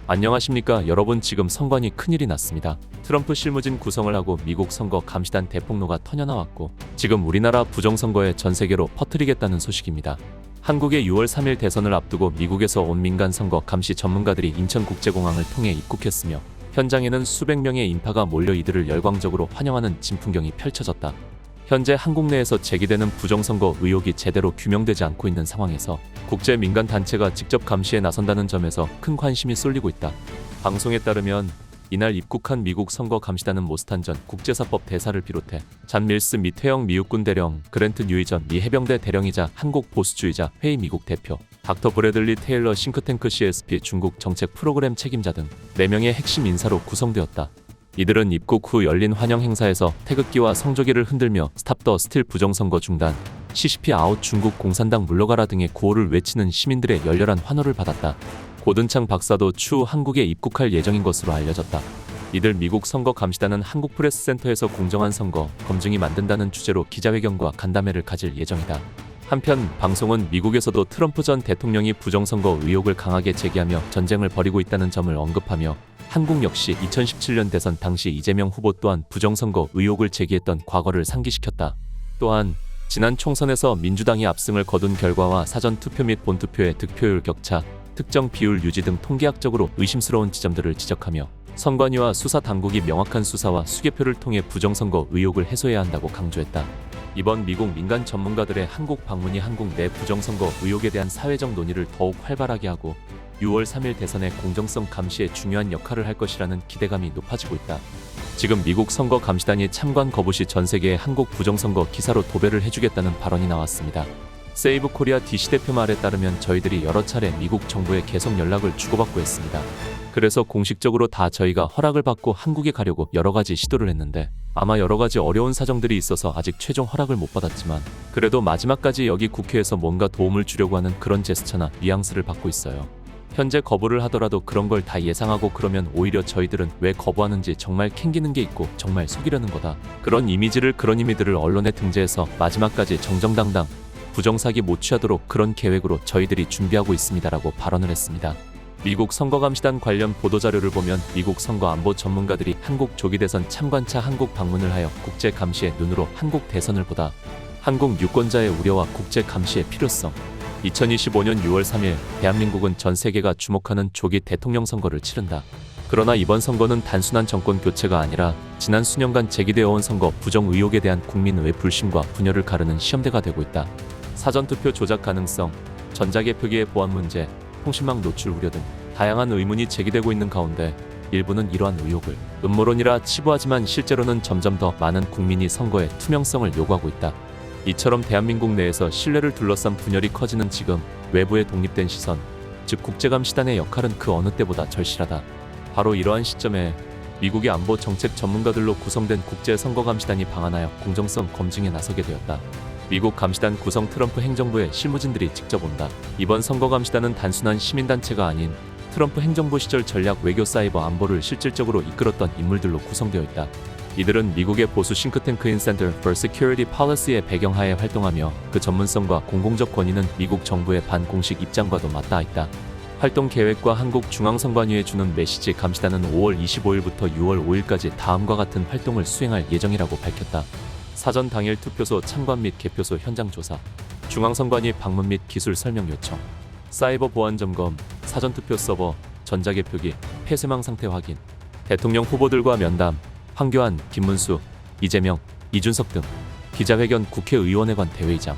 안녕하십니까 여러분. 지금 선관위 큰일이 났습니다. 트럼프 실무진 구성을 하고 미국 선거 감시단 대폭로가 터져나왔고 지금 우리나라 부정선거에 전세계로 퍼뜨리겠다는 소식입니다. 한국의 6월 3일 대선을 앞두고 미국에서 온 민간 선거 감시 전문가들이 인천국제공항을 통해 입국했으며 현장에는 수백 명의 인파가 몰려 이들을 열광적으로 환영하는 진풍경이 펼쳐졌다. 현재 한국 내에서 제기되는 부정선거 의혹이 제대로 규명되지 않고 있는 상황에서 국제 민간 단체가 직접 감시에 나선다는 점에서 큰 관심이 쏠리고 있다. 방송에 따르면 이날 입국한 미국 선거 감시단은 모스탄 전 국제사법 대사를 비롯해 잔 밀스 미 태영 미 육군 대령, 그랜트 뉴이 전 미 해병대 대령이자 한국 보수주의자 회의 미국 대표, 닥터 브래들리 테일러 싱크탱크 CSP 중국 정책 프로그램 책임자 등 4명의 핵심 인사로 구성되었다. 이들은 입국 후 열린 환영 행사에서 태극기와 성조기를 흔들며 스탑 더 스틸 부정선거 중단, CCP 아웃 중국 공산당 물러가라 등의 구호를 외치는 시민들의 열렬한 환호를 받았다. 고든창 박사도 추후 한국에 입국할 예정인 것으로 알려졌다. 이들 미국 선거 감시단은 한국 프레스센터에서 공정한 선거 검증이 만든다는 주제로 기자회견과 간담회를 가질 예정이다. 한편 방송은 미국에서도 트럼프 전 대통령이 부정선거 의혹을 강하게 제기하며 전쟁을 벌이고 있다는 점을 언급하며 한국 역시 2017년 대선 당시 이재명 후보 또한 부정선거 의혹을 제기했던 과거를 상기시켰다. 또한 지난 총선에서 민주당이 압승을 거둔 결과와 사전투표 및 본투표의 득표율 격차, 특정 비율 유지 등 통계학적으로 의심스러운 지점들을 지적하며 선관위와 수사당국이 명확한 수사와 수개표를 통해 부정선거 의혹을 해소해야 한다고 강조했다. 이번 미국 민간 전문가들의 한국 방문이 한국 내 부정선거 의혹에 대한 사회적 논의를 더욱 활발하게 하고 6월 3일 대선의 공정성 감시에 중요한 역할을 할 것이라는 기대감이 높아지고 있다. 지금 미국 선거 감시단이 참관 거부 시 전 세계의 한국 부정선거 기사로 도배를 해주겠다는 발언이 나왔습니다. 세이브 코리아 DC 대표 말에 따르면 저희들이 여러 차례 미국 정부에 계속 연락을 주고받고 했습니다. 그래서 공식적으로 다 저희가 허락을 받고 한국에 가려고 여러 가지 시도를 했는데 아마 여러 가지 어려운 사정들이 있어서 아직 최종 허락을 못 받았지만 그래도 마지막까지 여기 국회에서 뭔가 도움을 주려고 하는 그런 제스처나 뉘앙스를 받고 있어요. 현재 거부를 하더라도 그런 걸 다 예상하고 그러면 오히려 저희들은 왜 거부하는지 정말 캥기는 게 있고 정말 속이려는 거다. 그런 이미지들을 언론에 등재해서 마지막까지 정정당당 부정사기 못 취하도록 그런 계획으로 저희들이 준비하고 있습니다라고 발언을 했습니다. 미국 선거감시단 관련 보도자료를 보면 미국 선거안보 전문가들이 한국 조기 대선 참관차 한국 방문을 하여 국제 감시의 눈으로 한국 대선을 보다 한국 유권자의 우려와 국제 감시의 필요성, 2025년 6월 3일 대한민국은 전 세계가 주목하는 조기 대통령 선거를 치른다. 그러나 이번 선거는 단순한 정권 교체가 아니라 지난 수년간 제기되어 온 선거 부정 의혹에 대한 국민의 불신과 분열을 가르는 시험대가 되고 있다. 사전투표 조작 가능성, 전자개표기의 보안 문제, 통신망 노출 우려 등 다양한 의문이 제기되고 있는 가운데 일부는 이러한 의혹을 음모론이라 치부하지만 실제로는 점점 더 많은 국민이 선거의 투명성을 요구하고 있다. 이처럼 대한민국 내에서 신뢰를 둘러싼 분열이 커지는 지금 외부의 독립된 시선, 즉 국제감시단의 역할은 그 어느 때보다 절실하다. 바로 이러한 시점에 미국의 안보 정책 전문가들로 구성된 국제선거감시단이 방한하여 공정성 검증에 나서게 되었다. 미국 감시단 구성 트럼프 행정부의 실무진들이 직접 온다. 이번 선거감시단은 단순한 시민단체가 아닌 트럼프 행정부 시절 전략 외교 사이버 안보를 실질적으로 이끌었던 인물들로 구성되어 있다. 이들은 미국의 보수 싱크탱크인 Center for Security Policy의 배경하에 활동하며 그 전문성과 공공적 권위는 미국 정부의 반공식 입장과도 맞닿아 있다. 활동 계획과 한국 중앙선관위에 주는 메시지 감시단은 5월 25일부터 6월 5일까지 다음과 같은 활동을 수행할 예정이라고 밝혔다. 사전 당일 투표소 참관 및 개표소 현장 조사, 중앙선관위 방문 및 기술 설명 요청, 사이버 보안 점검, 사전투표 서버, 전자개표기, 폐쇄망 상태 확인, 대통령 후보들과 면담, 황교안, 김문수, 이재명, 이준석 등 기자회견, 국회의원회관 대회의장,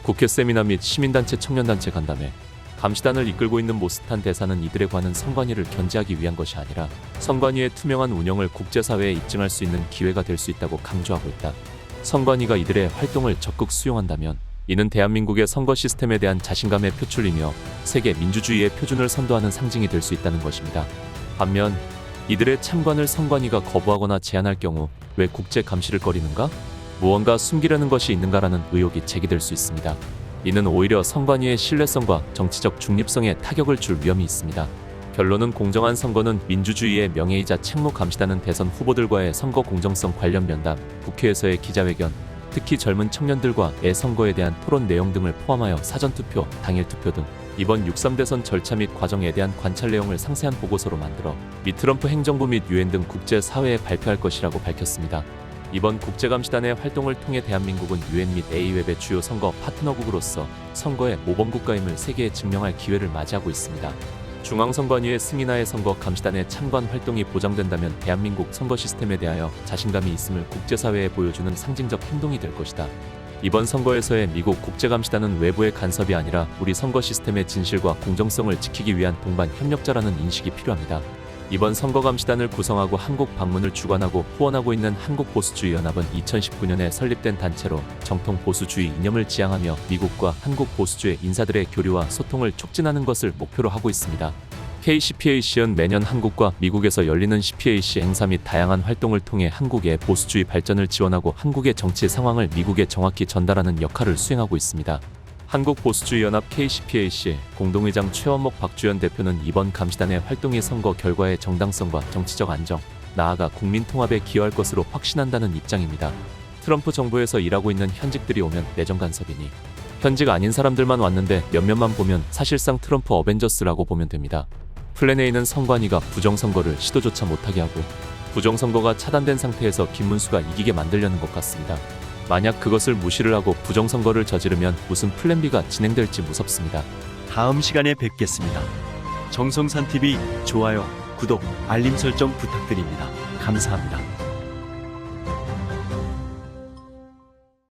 국회 세미나 및 시민단체 청년단체 간담회. 감시단을 이끌고 있는 모스탄 대사는 이들에 관한 선관위를 견제하기 위한 것이 아니라 선관위의 투명한 운영을 국제사회에 입증할 수 있는 기회가 될 수 있다고 강조하고 있다. 선관위가 이들의 활동을 적극 수용한다면 이는 대한민국의 선거 시스템에 대한 자신감의 표출이며 세계 민주주의의 표준을 선도하는 상징이 될 수 있다는 것입니다. 반면 이들의 참관을 선관위가 거부하거나 제한할 경우 왜 국제 감시를 꺼리는가? 무언가 숨기려는 것이 있는가라는 의혹이 제기될 수 있습니다. 이는 오히려 선관위의 신뢰성과 정치적 중립성에 타격을 줄 위험이 있습니다. 결론은 공정한 선거는 민주주의의 명예이자 책무 감시단은 대선 후보들과의 선거 공정성 관련 면담, 국회에서의 기자회견, 특히 젊은 청년들과의 선거에 대한 토론 내용 등을 포함하여 사전투표, 당일투표 등 이번 6.3 대선 절차 및 과정에 대한 관찰 내용을 상세한 보고서로 만들어 미 트럼프 행정부 및 유엔 등 국제사회에 발표할 것이라고 밝혔습니다. 이번 국제감시단의 활동을 통해 대한민국은 유엔 및 AWEB의 주요 선거 파트너국으로서 선거의 모범국가임을 세계에 증명할 기회를 맞이하고 있습니다. 중앙선관위의 승인하에 선거 감시단의 참관 활동이 보장된다면 대한민국 선거 시스템에 대하여 자신감이 있음을 국제사회에 보여주는 상징적 행동이 될 것이다. 이번 선거에서의 미국 국제감시단은 외부의 간섭이 아니라 우리 선거 시스템의 진실과 공정성을 지키기 위한 동반 협력자라는 인식이 필요합니다. 이번 선거감시단을 구성하고 한국 방문을 주관하고 후원하고 있는 한국보수주의연합은 2019년에 설립된 단체로 정통 보수주의 이념을 지향하며 미국과 한국 보수주의 인사들의 교류와 소통을 촉진하는 것을 목표로 하고 있습니다. KCPAC는 매년 한국과 미국에서 열리는 CPAC 행사 및 다양한 활동을 통해 한국의 보수주의 발전을 지원하고 한국의 정치 상황을 미국에 정확히 전달하는 역할을 수행하고 있습니다. 한국보수주의연합 KCPAC 공동의장 최원목 박주연 대표는 이번 감시단의 활동이 선거 결과의 정당성과 정치적 안정, 나아가 국민 통합에 기여할 것으로 확신한다는 입장입니다. 트럼프 정부에서 일하고 있는 현직들이 오면 내정 간섭이니 현직 아닌 사람들만 왔는데 몇몇만 보면 사실상 트럼프 어벤져스라고 보면 됩니다. 플랜 A는 선관위가 부정선거를 시도조차 못하게 하고 부정선거가 차단된 상태에서 김문수가 이기게 만들려는 것 같습니다. 만약 그것을 무시를 하고 부정선거를 저지르면 무슨 플랜 B가 진행될지 무섭습니다. 다음 시간에 뵙겠습니다. 정성산TV 좋아요, 구독, 알림 설정 부탁드립니다. 감사합니다.